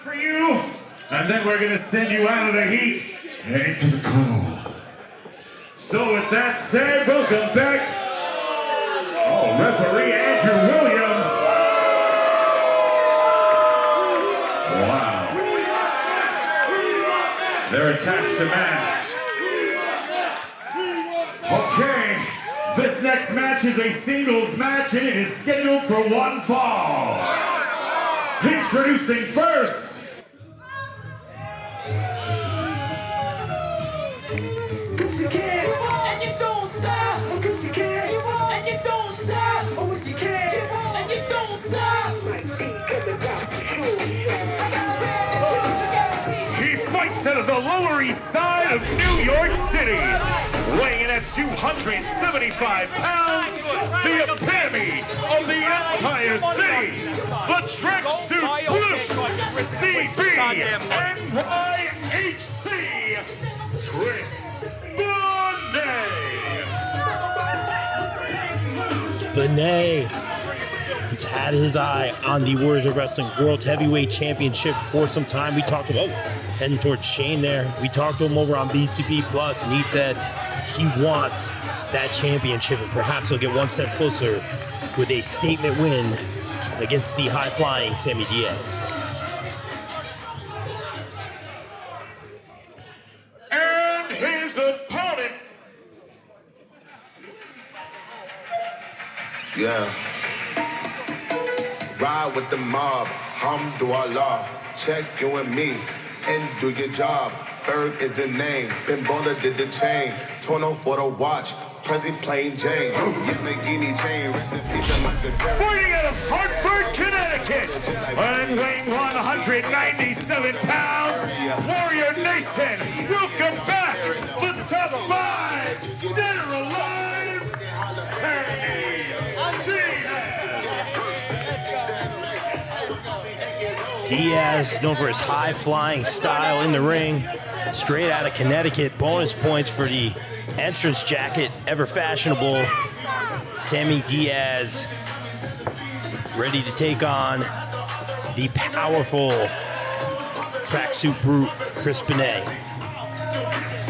for you, and then we're gonna send you out of the heat and into the cold. So with that said, welcome back. Oh, referee Andrew Williams. Wow. They're attached to Matt. Okay, this next match is a singles match and it is scheduled for one fall. Introducing first. Cause you can, and you don't stop. Cause you can, and you don't stop. Oh, you can, and you don't stop. He fights out of the Lower East Side of New York City. Weighing in at 275 pounds, the epitome of the Empire City, the tracksuit flute, CB, NYHC, Chris Benne. He's had his eye on the Warriors of Wrestling World Heavyweight Championship for some time. We talked about heading towards Shane there. We talked to him over on BCB Plus, and he said he wants that championship, and perhaps he'll get one step closer with a statement win against the high-flying Sammy Diaz. and his opponent. Yeah. Ride with the mob, Hamdulillah. Check you and me, and do your job. Berg is the name, Ben Bowler did the chain. Torno for the watch, Prezi plain Jane. Yamagini chain, rest in peace, I'm Fighting out of Hartford, Connecticut, and weighing 197 pounds, Warrior Nation, welcome back, the top 5, dead or alive, Sammy Diaz, known for his high-flying style in the ring, straight out of Connecticut. Bonus points for the entrance jacket, ever fashionable. Sammy Diaz, ready to take on the powerful tracksuit brute, Chris Benne.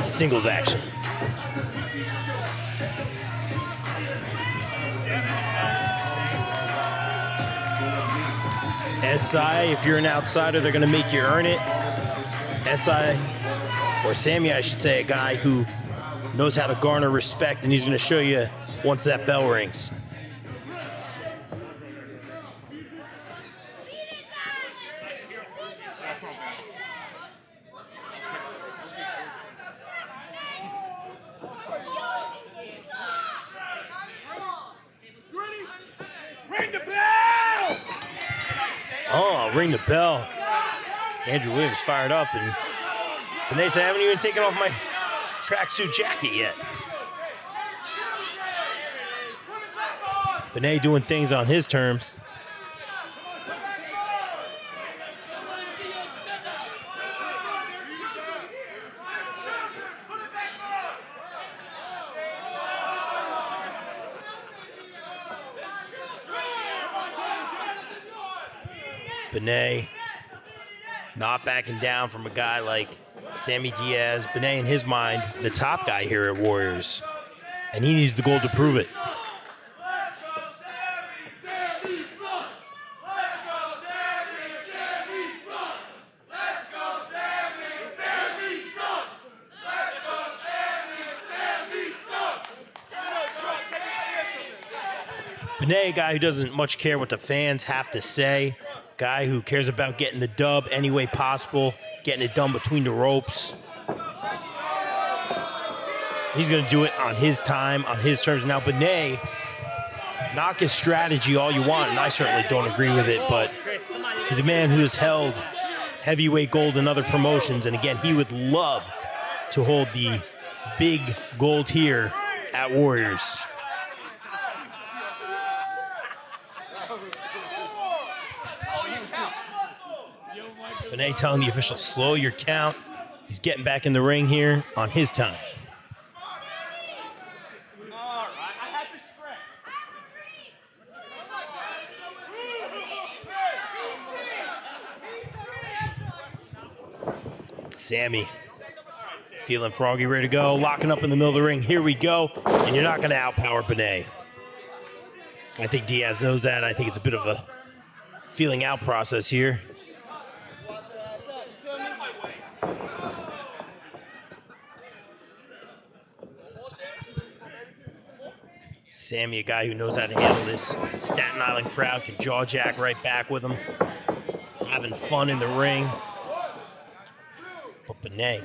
Singles action. SI, if you're an outsider, they're going to make you earn it. SI, or Sammy, I should say, a guy who knows how to garner respect, and he's going to show you once that bell rings. Oh, ring the bell. Andrew Williams fired up, and they say I haven't even taken off my tracksuit jacket yet. Benne doing things on his terms. Benne not backing down from a guy like Sammy Diaz. Benne, in his mind, the top guy here at Warriors, and he needs the gold to prove it. Benne, a guy who doesn't much care what the fans have to say. Guy who cares about getting the dub any way possible, getting it done between the ropes. He's going to do it on his time, on his terms. Now, Benne, knock his strategy all you want, and I certainly don't agree with it, but he's a man who has held heavyweight gold in other promotions, and again, he would love to hold the big gold here at Warriors. Benne telling the official, slow your count. He's getting back in the ring here on his time. Sammy feeling froggy, ready to go, locking up in the middle of the ring. Here we go, and you're not going to outpower Benne. I think Diaz knows that. I think it's a bit of a feeling out process here. Sammy, a guy who knows how to handle this Staten Island crowd, can jaw jack right back with him. Having fun in the ring. But Benne.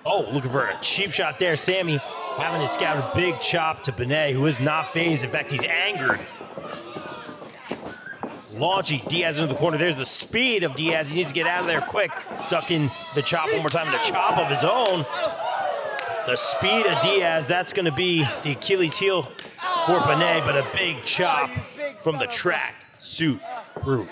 Oh, looking for a cheap shot there. Sammy having to scout a big chop to Benne, who is not phased. In fact, he's angered. Launching Diaz into the corner. There's the speed of Diaz. He needs to get out of there quick. Ducking the chop one more time, and a chop of his own. The speed of Diaz, that's going to be the Achilles heel for Benne, but a big chop from the track suit brute.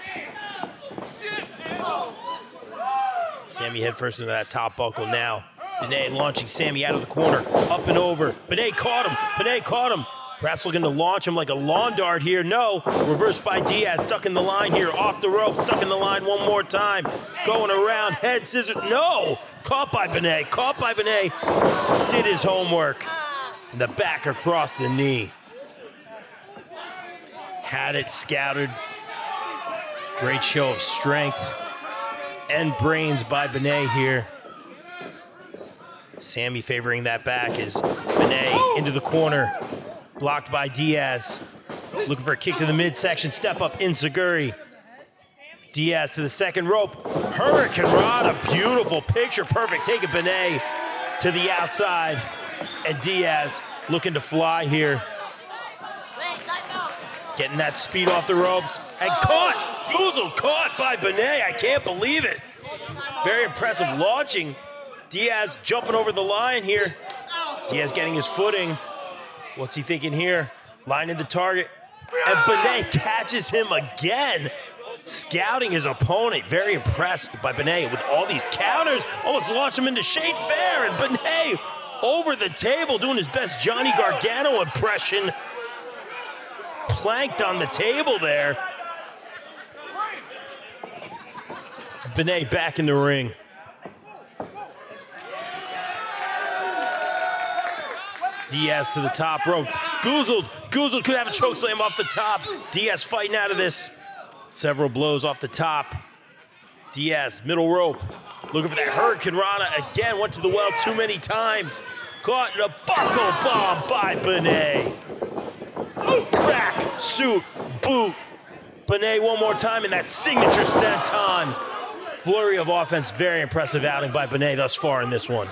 Sammy head first into that top buckle now. Benne launching Sammy out of the corner, up and over. Benne caught him. Benne caught him. Perhaps looking to launch him like a lawn dart here. No, reversed by Diaz, stuck in the line here, off the rope, stuck in the line one more time. Going around, head scissors, no! Caught by Benne, caught by Benne. Did his homework. And the back across the knee. Had it scouted. Great show of strength and brains by Benne here. Sammy favoring that back as Benne into the corner. Blocked by Diaz. Looking for a kick to the midsection. Step up Enziguri. Diaz to the second rope. Hurricane Rana, beautiful picture. Perfect. Taking Benne to the outside. And Diaz looking to fly here. Getting that speed off the ropes. And caught. Goozled, caught by Benne. I can't believe it. Very impressive launching. Diaz jumping over the line here. Diaz getting his footing. What's he thinking here? Lining the target. And Benne catches him again. Scouting his opponent. Very impressed by Benne with all these counters. Almost launched him into Shane Fair. And Benne over the table doing his best Johnny Gargano impression. Planked on the table there. Benne back in the ring. Diaz to the top rope. Goozled could have a chokeslam off the top. Diaz fighting out of this. Several blows off the top. Diaz, middle rope. Looking for that Hurricane Rana. Again, went to the well too many times. Caught in a buckle bomb by Benne. Track, suit, boot. Benne one more time in that signature senton. Flurry of offense. Very impressive outing by Benne thus far in this one.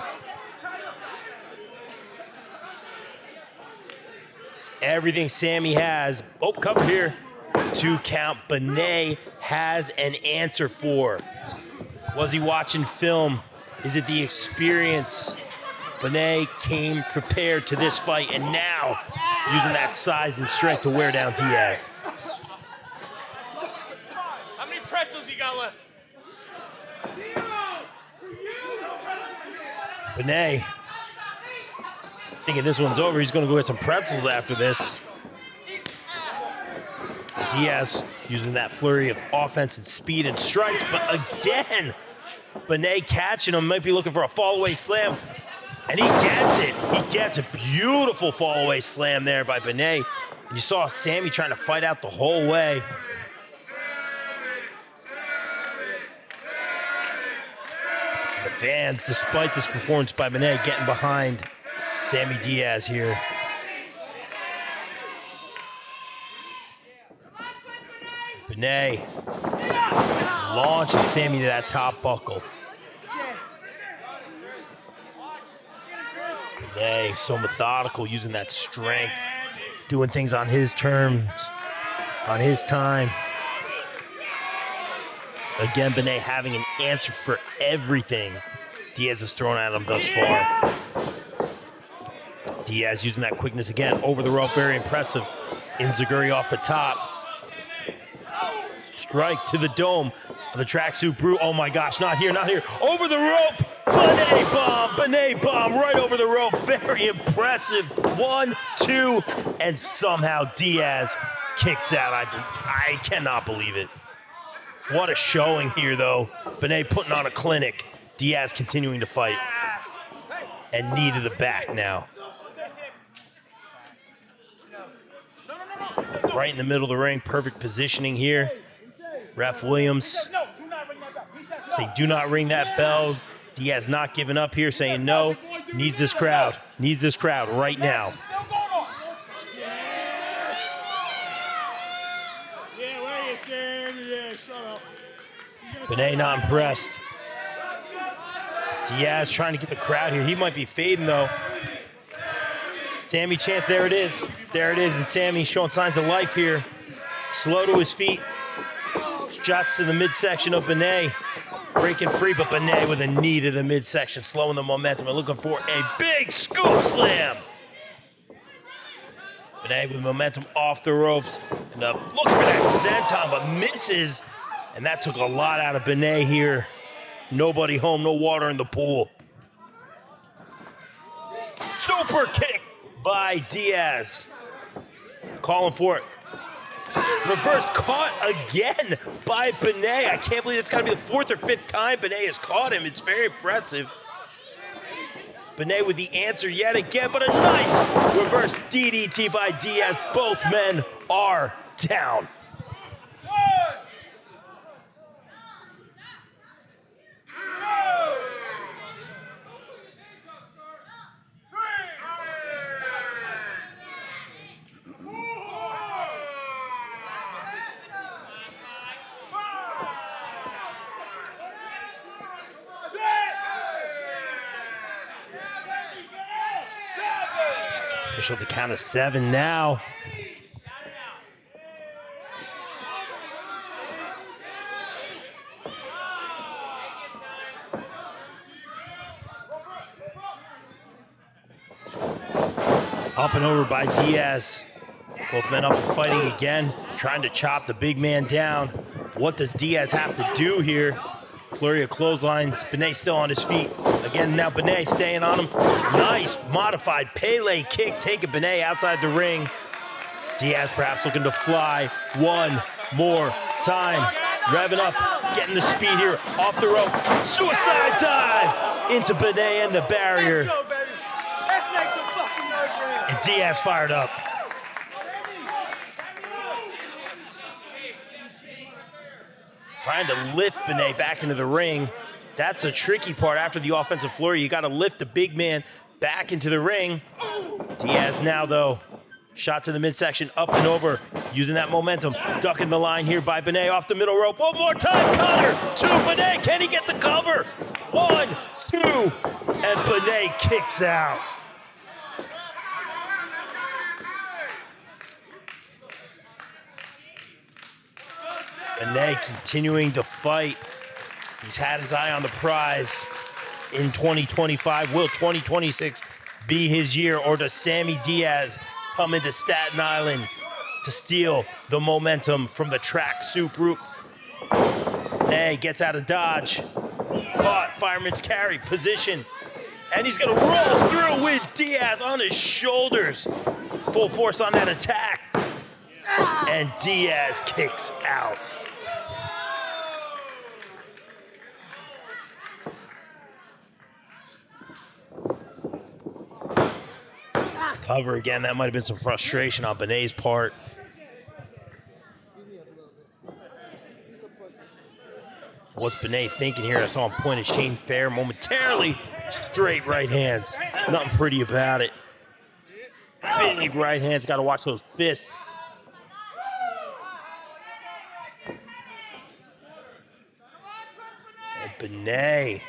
Everything Sammy has, cover here, 2 count. Benne has an answer for. Was he watching film? Is it the experience? Benne came prepared to this fight, and now using that size and strength to wear down Diaz. How many pretzels you got left? Benne thinking this one's over. He's going to go get some pretzels after this. Diaz using that flurry of offense and speed and strikes, but again, Benne catching him, might be looking for a fall-away slam, and he gets it. He gets a beautiful fall-away slam there by Benne, and you saw Sammy trying to fight out the whole way. The fans, despite this performance by Benne, getting behind Sammy Diaz here. Benne launching Sammy to that top buckle. Benne so methodical, using that strength, doing things on his terms, on his time. Again, Benne having an answer for everything Diaz has thrown at him thus far. Diaz using that quickness again, over the rope, very impressive. Enziguri off the top. Strike to the dome of the tracksuit brew. Oh my gosh, not here, not here. Over the rope, Benne bomb, right over the rope. Very impressive. 1, 2, and somehow Diaz kicks out. I cannot believe it. What a showing here though. Benne putting on a clinic. Diaz continuing to fight. And knee to the back now. Right in the middle of the ring, perfect positioning here. Ref Williams saying, do not ring that bell. Diaz not giving up here, saying no. Needs this crowd right now. Benne not impressed. Diaz trying to get the crowd here. He might be fading though. Sammy chance, there it is. There it is, and Sammy showing signs of life here. Slow to his feet. Shots to the midsection of Benne. Breaking free, but Benne with a knee to the midsection, slowing the momentum and looking for a big scoop slam. Benne with momentum off the ropes. And looking for that senton, but misses. And that took a lot out of Benne here. Nobody home, no water in the pool. Super kick by Diaz. Calling for it. Reverse caught again by Benne. I can't believe it's got to be the 4th or 5th time Benne has caught him. It's very impressive. Benne with the answer yet again, but a nice reverse DDT by Diaz. Both men are down. Official at the count of 7 now. Up and over by Diaz. Both men up and fighting again, trying to chop the big man down. What does Diaz have to do here? Flurry of clotheslines. Benne still on his feet. Again, now Benne staying on him. Nice modified Pele kick, taking Benne outside the ring. Diaz perhaps looking to fly one more time. Revving up, getting the speed here, off the rope. Suicide dive into Benne and the barrier. Let's go, baby. Let's make some fucking noise for him. And Diaz fired up. Trying to lift Benne back into the ring. That's the tricky part after the offensive flurry. You got to lift the big man back into the ring. Diaz now, though, shot to the midsection, up and over, using that momentum. Ducking the line here by Benne off the middle rope. One more time, Connor to Benne. Can he get the cover? 1, 2, and Benne kicks out. Benne continuing to fight. He's had his eye on the prize in 2025. Will 2026 be his year, or does Sammy Diaz come into Staten Island to steal the momentum from the track soup route? Benne gets out of dodge. Caught, fireman's carry, position. And he's gonna roll through with Diaz on his shoulders. Full force on that attack. And Diaz kicks out. Cover again. That might have been some frustration on Benne's part. What's Benne thinking here? I saw him point at Shane Fair momentarily. Straight right hands. Nothing pretty about it. Big right hands. Got to watch those fists. And Benne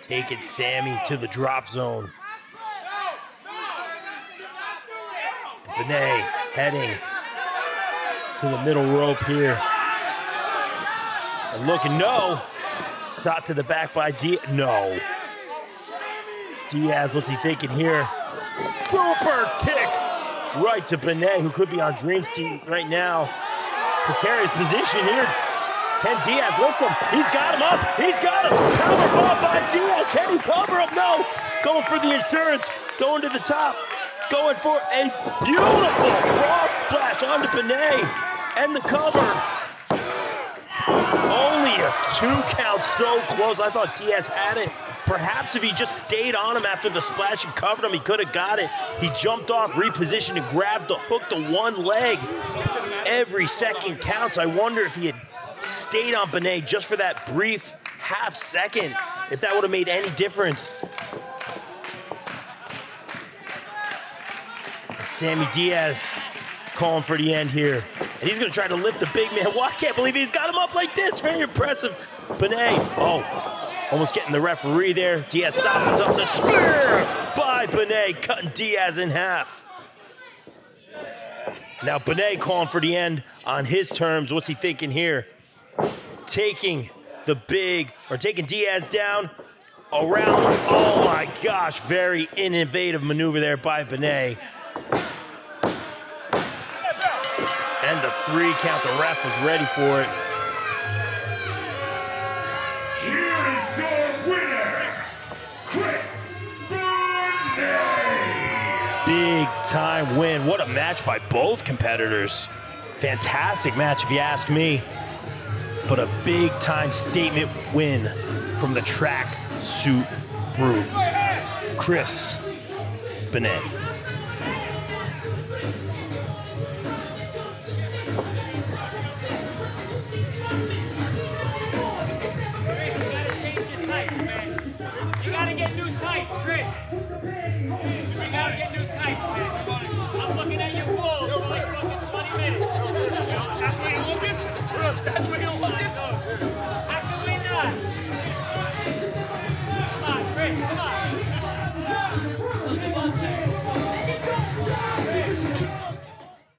taking Sammy to the drop zone. Benne heading to the middle rope here. And looking, no. Shot to the back by Diaz. No. Diaz, what's he thinking here? Super kick right to Benne, who could be on Dream Team right now. Precarious position here. Can Diaz lift him? He's got him up. He's got him. Powerbomb by Diaz. Can he cover him? No. Going for the insurance. Going to the top. Going for a beautiful frog splash onto Benne and the cover. Only a 2 count so close. I thought Diaz had it. Perhaps if he just stayed on him after the splash and covered him, he could have got it. He jumped off, repositioned, and grabbed the hook to one leg. Every second counts. I wonder if he had stayed on Benne just for that brief half second, if that would have made any difference. Sammy Diaz calling for the end here. And he's going to try to lift the big man. Well, I can't believe he's got him up like this. Very impressive. Benne, almost getting the referee there. Diaz stops himself. The spear by Benne, cutting Diaz in half. Now Benne calling for the end on his terms. What's he thinking here? Taking Diaz down around. Oh my gosh, very innovative maneuver there by Benne. And the 3 count, the ref was ready for it. Here is your winner, Chris Benne. Big time win. What a match by both competitors. Fantastic match if you ask me. But a big time statement win from the track suit brute, Chris Benne. That's where you're looking? How can we not?